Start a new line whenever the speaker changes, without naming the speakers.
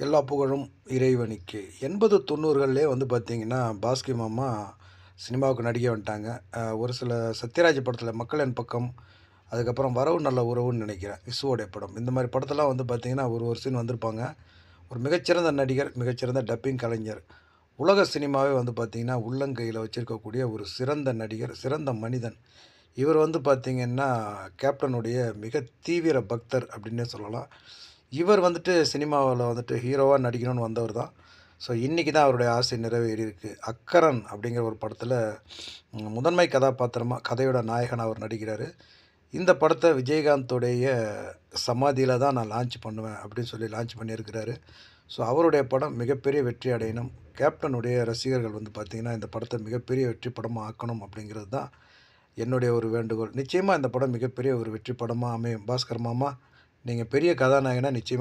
எல்லா புகழும் இறைவனுக்கே. 80, 90கள்லயே வந்து பார்த்தீங்கன்னா, பாஸ்கி மாமா சினிமாவுக்கு நடிக்க வந்துட்டாங்க. ஒரு சில சத்யராஜ் படத்தில மக்கள் என் பக்கம், அதுக்கப்புறம் வரவு நல்ல உறவுன்னு நெனைக்கிறேன். விசுவோடைய படம். இந்த மாரி படத்தெல்லாம் வந்து பார்த்தீங்கன்னா, ஒரு சீன் வந்திருப்பாங்க. ஒரு மிகச்சிறந்த நடிகர், மிகச்சிறந்த டப்பிங் கலைஞர். உலக சினிமாவே வந்து பார்த்தீங்கன்னா, உள்ளங்கையில வச்சிருக்கக்கூடிய ஒரு சிறந்த நடிகர், சிறந்த மனிதன். இவர் வந்து பார்த்தீங்கன்னா, கேப்டனுடைய மிக தீவிர பக்தர் அப்டின்னே சொல்லலாம். இவர் வந்துட்டு சினிமாவுல வந்துட்டு ஹீரோவா நடிக்கணும்னு வந்தவர் தான். ஸோ, இன்னைக்கு தான் அவருடைய ஆசை நிறைவேறியிருக்கு. அக்கரன் அப்படிங்கிற ஒரு படத்தில முதன்மை கதாபாத்திரமா கதையோட நாயகனா அவர் நடிக்கிறாரு. இந்த படத்த விஜயகாந்தோடைய சமாதியில தான் நான் லான்ச் பண்ணுவேன் அப்படின்னு சொல்லி லான்ச் பண்ணியிருக்கிறாரு. ஸோ, அவருடைய படம் மிகப்பெரிய வெற்றி அடையணும். கேப்டனுடைய ரசிகர்கள் வந்து பார்த்தீங்கன்னா, இந்த படத்த மிகப்பெரிய வெற்றி படமா ஆக்கணும் அப்படிங்கிறது தான் என்னுடைய ஒரு வேண்டுகோள். நிச்சயமா இந்த படம் மிகப்பெரிய ஒரு வெற்றி படமா அமையும். பாஸ்கர் மாமா, நீங்க பெரிய கதாநாயகனா நிச்சயமா